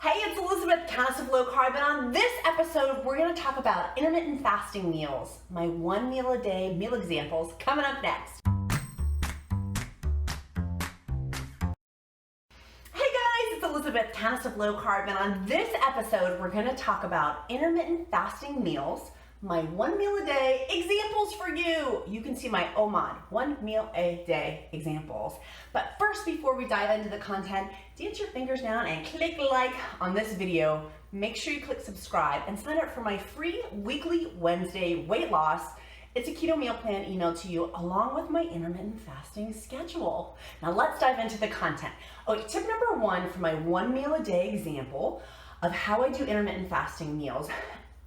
Hey, it's Elizabeth, Countess of Low Carb, and on this episode, we're going to talk about intermittent fasting meals. My 1 meal a day meal examples coming up next. Hey guys, it's Elizabeth, Countess of Low Carb, and on this episode, we're going to talk about intermittent fasting meals, my 1 meal a day examples for you. You can see my Omad 1 meal a day examples. But first, before we dive into the content, dance your fingers down and click like on this video. Make sure you click subscribe and sign up for my free weekly Wednesday weight loss. It's a keto meal plan emailed to you along with my intermittent fasting schedule. Now let's dive into the content. Okay, tip number 1 for my 1 meal a day example of how I do intermittent fasting meals.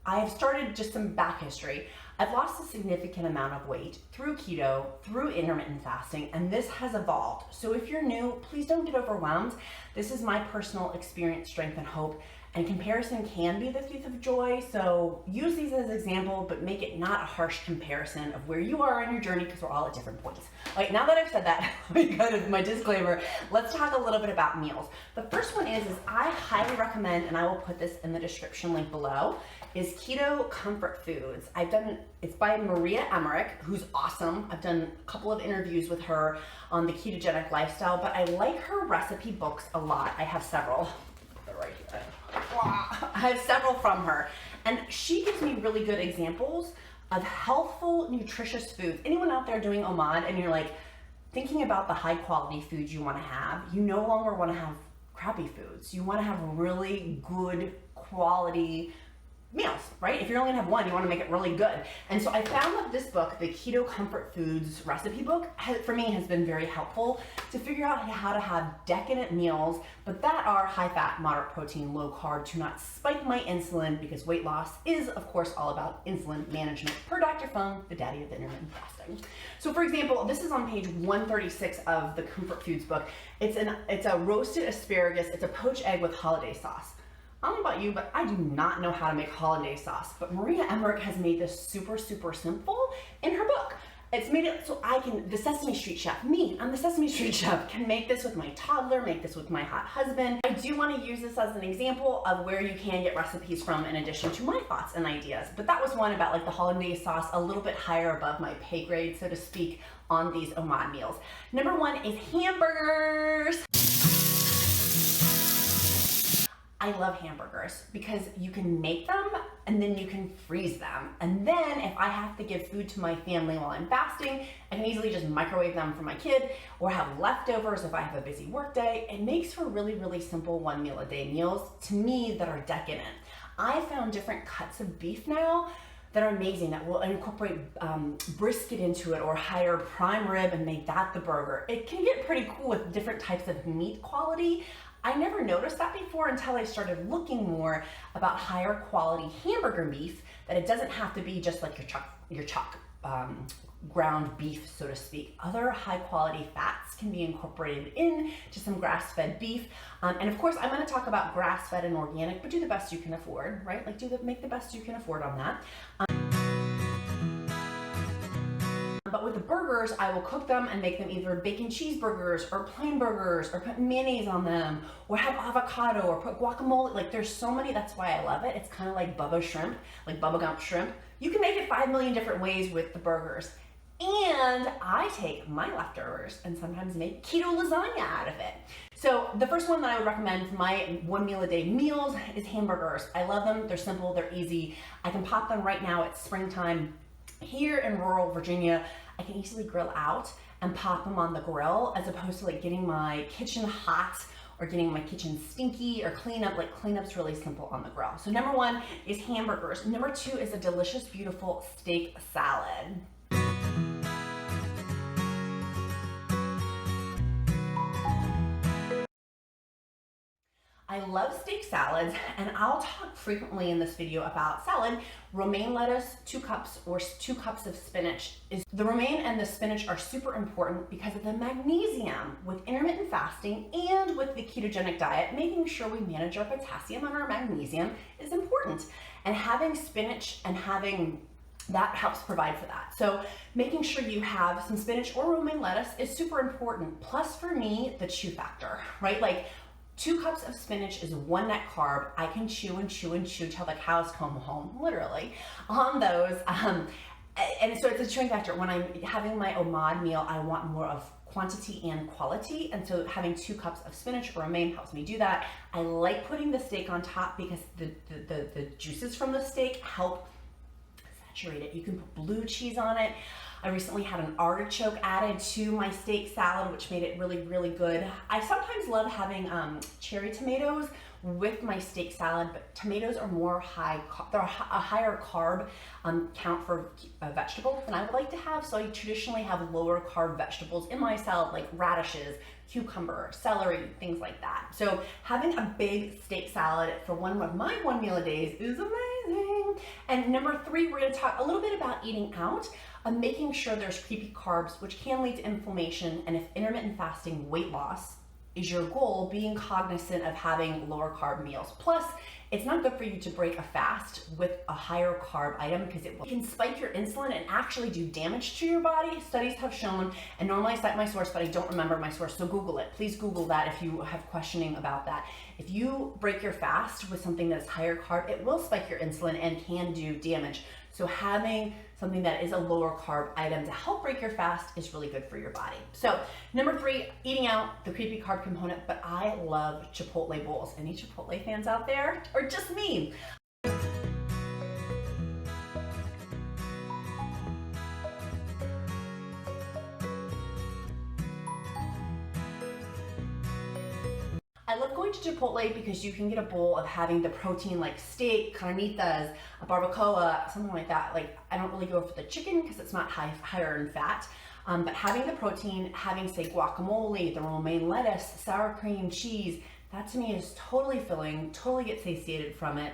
I have started just some back history. I've lost a significant amount of weight through keto, through intermittent fasting, and this has evolved. So if you're new, please don't get overwhelmed. This is my personal experience, strength, and hope, and comparison can be the thief of joy. So use these as an example, but make it not a harsh comparison of where you are on your journey because we're all at different points. All right, now that I've said that, my disclaimer, let's talk a little bit about meals. The first one is I highly recommend, and I will put this in the description link below, is Keto Comfort Foods. It's by Maria Emmerich, who's awesome. I've done a couple of interviews with her on the ketogenic lifestyle, but I like her recipe books a lot. I have several. They're right here. I have several from her, and she gives me really good examples of healthful, nutritious foods. Anyone out there doing Omad and you're like thinking about the high quality foods you want to have, you no longer want to have crappy foods. You want to have really good quality meals, right? If you're only gonna have one, you wanna make it really good. And so I found that this book, the Keto Comfort Foods recipe book, for me has been very helpful to figure out how to have decadent meals, but that are high fat, moderate protein, low carb, to not spike my insulin, because weight loss is of course all about insulin management, per Dr. Fung, the daddy of the intermittent fasting. So for example, this is on page 136 of the Comfort Foods book. It's a roasted asparagus, it's a poached egg with holiday sauce. I don't know about you, but I do not know how to make hollandaise sauce. But Maria Emmerich has made this super, super simple in her book. It's made it so the Sesame Street chef, I'm the Sesame Street chef, can make this with my toddler, make this with my hot husband. I do want to use this as an example of where you can get recipes from in addition to my thoughts and ideas. But that was one about like the hollandaise sauce, a little bit higher above my pay grade, so to speak, on these Omad meals. Number 1 is hamburgers. I love hamburgers because you can make them and then you can freeze them. And then if I have to give food to my family while I'm fasting, I can easily just microwave them for my kid or have leftovers if I have a busy work day. It makes for really, really simple 1 meal a day meals to me that are decadent. I found different cuts of beef now that are amazing, that will incorporate brisket into it or higher prime rib and make that the burger. It can get pretty cool with different types of meat quality. I never noticed that before until I started looking more about higher quality hamburger beef, that it doesn't have to be just like your chuck ground beef, so to speak. Other high quality fats can be incorporated into some grass-fed beef. And of course, I'm gonna talk about grass-fed and organic, but do the best you can afford, right? Like make the best you can afford on that. But with the burgers, I will cook them and make them either bacon cheeseburgers or plain burgers, or put mayonnaise on them, or have avocado, or put guacamole. Like there's so many, that's why I love it. It's kind of like Bubba shrimp, like Bubba Gump shrimp. You can make it 5 million different ways with the burgers. And I take my leftovers and sometimes make keto lasagna out of it. So the first one that I would recommend for my 1 meal a day meals is hamburgers. I love them, they're simple, they're easy. I can pop them right now. It's springtime. Here in rural Virginia, I can easily grill out and pop them on the grill as opposed to like getting my kitchen hot or getting my kitchen stinky or cleanup. Like cleanup's really simple on the grill. So number 1 is hamburgers. Number 2 is a delicious, beautiful steak salad. I love steak salads, and I'll talk frequently in this video about salad. Romaine lettuce, 2 cups, or 2 cups of spinach. The romaine and the spinach are super important because of the magnesium. With intermittent fasting and with the ketogenic diet, making sure we manage our potassium and our magnesium is important. And having spinach and having that helps provide for that. So making sure you have some spinach or romaine lettuce is super important. Plus for me, the chew factor, right? Like 2 cups of spinach is 1 net carb. I can chew and chew and chew till the cows come home, literally, on those. And so it's a chewing factor. When I'm having my Omad meal, I want more of quantity and quality, and so having 2 cups of spinach or romaine helps me do that. I like putting the steak on top because the juices from the steak help saturate it. You can put blue cheese on it. I recently had an artichoke added to my steak salad, which made it really, really good. I sometimes love having cherry tomatoes with my steak salad, but tomatoes are more they're a higher carb count for vegetables than I would like to have. So I traditionally have lower carb vegetables in my salad, like radishes, cucumber, celery, things like that. So having a big steak salad for one of my 1 meal a day is amazing. And number 3, we're gonna talk a little bit about eating out. Making sure there's creepy carbs, which can lead to inflammation, and if intermittent fasting weight loss is your goal, being cognizant of having lower carb meals. Plus, it's not good for you to break a fast with a higher carb item because it can spike your insulin and actually do damage to your body. Studies have shown, and normally I cite my source, but I don't remember my source, so Google it. Please Google that if you have questioning about that. If you break your fast with something that's higher carb, it will spike your insulin and can do damage. So having something that is a lower carb item to help break your fast is really good for your body. So number 3, eating out, the creepy carb component, but I love Chipotle bowls. Any Chipotle fans out there? Or just me? I love going to Chipotle because you can get a bowl of having the protein like steak, carnitas, a barbacoa, something like that. Like, I don't really go for the chicken because it's not higher in fat. But having the protein, having say guacamole, the romaine lettuce, sour cream, cheese, that to me is totally filling, totally get satiated from it.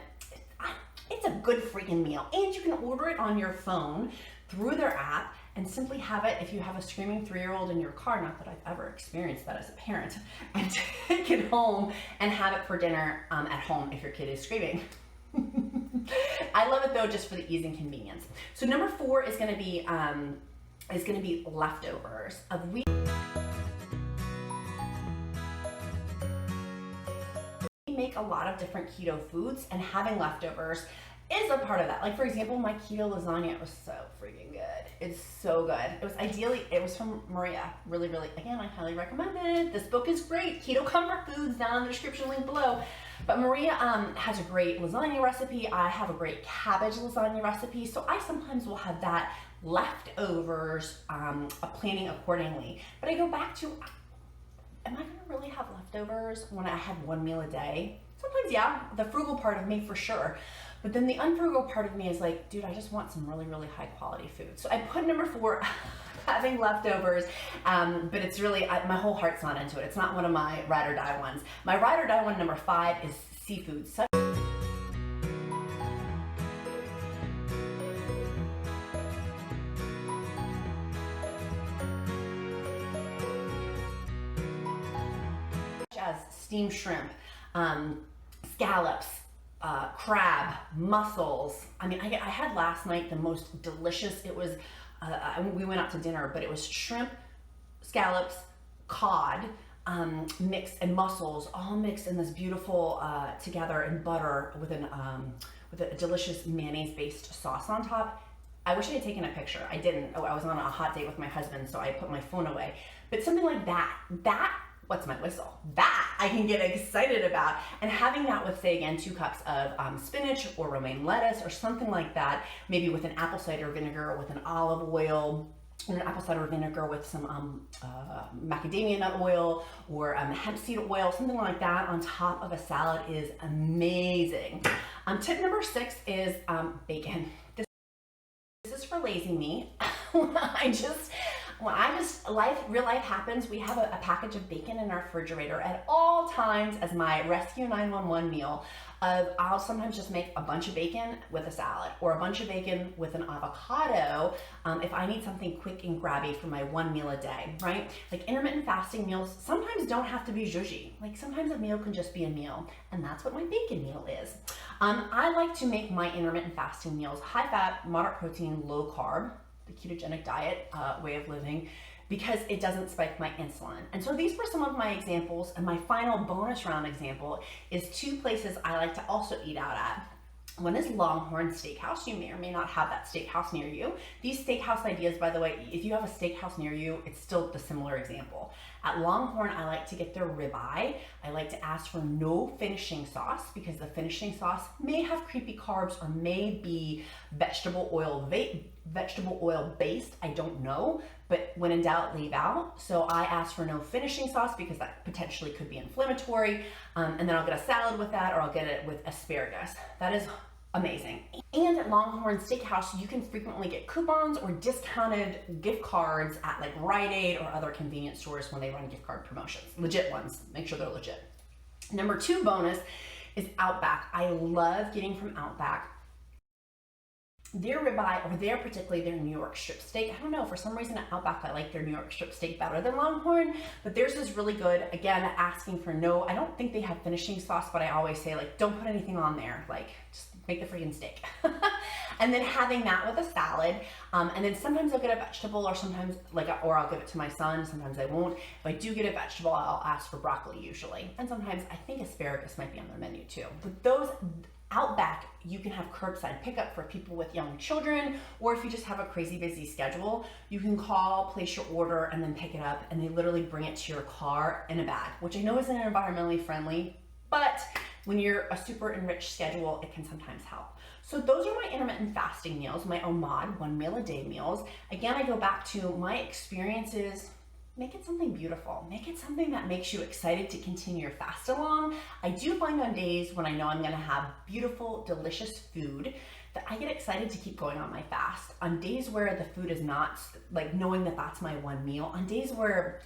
It's a good freaking meal. And you can order it on your phone through their app and simply have it if you have a screaming 3-year-old in your car, not that I've ever experienced that as a parent, and take it home and have it for dinner at home if your kid is screaming. I love it though, just for the ease and convenience. So number 4 is gonna be leftovers of wheat. We make a lot of different keto foods, and having leftovers is a part of that. Like, for example, my keto lasagna was so freaking good. It's so good. It was from Maria. Really, really, again, I highly recommend it. This book is great. Keto Comfort Foods, down in the description link below. But Maria has a great lasagna recipe. I have a great cabbage lasagna recipe. So I sometimes will have that leftovers, planning accordingly. But I go back to, am I gonna really have leftovers when I have 1 meal a day? Sometimes, yeah, the frugal part of me for sure. But then the unfrugal part of me is like, dude, I just want some really, really high quality food. So I put number 4, having leftovers, but it's really, my whole heart's not into it. It's not one of my ride or die ones. My ride or die one, number 5, is seafood. As steamed shrimp, scallops, crab, mussels. I mean, I had last night the most delicious, it was, we went out to dinner, but it was shrimp, scallops, cod, mixed, and mussels, all mixed in this beautiful, together in butter with a delicious mayonnaise-based sauce on top. I wish I had taken a picture. I didn't. Oh, I was on a hot date with my husband, so I put my phone away. But something like that, what's my whistle? That I can get excited about. And having that with, say again, 2 cups of spinach or romaine lettuce or something like that, maybe with an apple cider vinegar or with an olive oil, or an apple cider vinegar with some macadamia nut oil or hemp seed oil, something like that on top of a salad is amazing. Tip number 6 is bacon. This is for lazy me. Real life happens, we have a package of bacon in our refrigerator at all times as my rescue 911 meal. I'll sometimes just make a bunch of bacon with a salad, or a bunch of bacon with an avocado if I need something quick and grabby for my 1 meal a day, right? Like, intermittent fasting meals sometimes don't have to be zhuzhy. Like, sometimes a meal can just be a meal, and that's what my bacon meal is. I like to make my intermittent fasting meals high fat, moderate protein, low carb. The ketogenic diet way of living because it doesn't spike my insulin. And so these were some of my examples, and my final bonus round example is 2 places I like to also eat out at. One is Longhorn Steakhouse. You may or may not have that steakhouse near you. These steakhouse ideas, by the way, if you have a steakhouse near you, it's still the similar example. At Longhorn, I like to get their ribeye. I like to ask for no finishing sauce because the finishing sauce may have creepy carbs or may be vegetable oil based. I don't know, but when in doubt, leave out. So I ask for no finishing sauce because that potentially could be inflammatory. And then I'll get a salad with that, or I'll get it with asparagus. That is amazing. And at Longhorn Steakhouse, you can frequently get coupons or discounted gift cards at like Rite Aid or other convenience stores when they run gift card promotions. Legit ones, make sure they're legit. Number 2 bonus is Outback. I love getting from Outback their ribeye, or particularly their New York strip steak. I don't know, for some reason at Outback I like their New York strip steak better than Longhorn, but theirs is really good. Again, asking for no, I don't think they have finishing sauce, but I always say like, don't put anything on there, like just make the freaking steak. And then having that with a salad, and then sometimes I'll get a vegetable, or sometimes or I'll give it to my son, sometimes I won't. If I do get a vegetable, I'll ask for broccoli usually, and sometimes I think asparagus might be on their menu too. But those Outback, you can have curbside pickup for people with young children, or if you just have a crazy busy schedule, you can call, place your order, and then pick it up, and they literally bring it to your car in a bag, which I know isn't environmentally friendly, but when you're a super enriched schedule, it can sometimes help. So those are my intermittent fasting meals, my Omad 1 meal a day meals. Again, I go back to my experiences. Make it something beautiful. Make it something that makes you excited to continue your fast along. I do find on days when I know I'm gonna have beautiful, delicious food that I get excited to keep going on my fast. On days where the food is not, like knowing that that's my 1 meal, on days where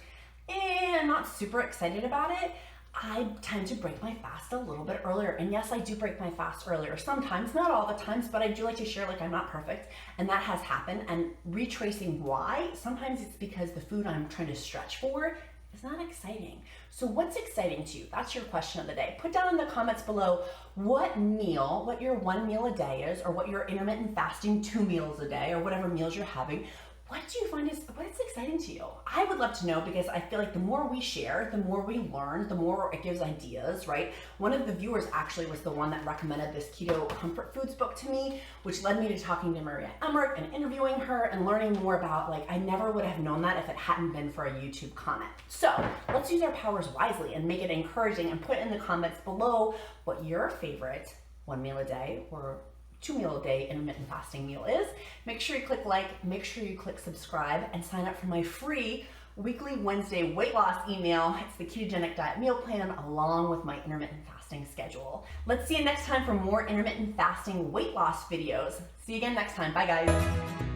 I'm not super excited about it, I tend to break my fast a little bit earlier. And yes, I do break my fast earlier sometimes, not all the times, but I do like to share like I'm not perfect, and that has happened. And retracing why, sometimes it's because the food I'm trying to stretch for is not exciting. So what's exciting to you? That's your question of the day. Put down in the comments below what your 1 meal a day is, or what your intermittent fasting 2 meals a day, or whatever meals you're having. What do you find what's exciting to you? I would love to know, because I feel like the more we share, the more we learn, the more it gives ideas, right? One of the viewers actually was the one that recommended this Keto Comfort Foods book to me, which led me to talking to Maria Emmerich and interviewing her and learning more about, like, I never would have known that if it hadn't been for a YouTube comment. So let's use our powers wisely and make it encouraging, and put in the comments below what your favorite 1 meal a day or 2 meal a day intermittent fasting meal is. Make sure you click like, make sure you click subscribe, and sign up for my free weekly Wednesday weight loss email. It's the Ketogenic Diet Meal Plan along with my intermittent fasting schedule. Let's see you next time for more intermittent fasting weight loss videos. See you again next time. Bye guys.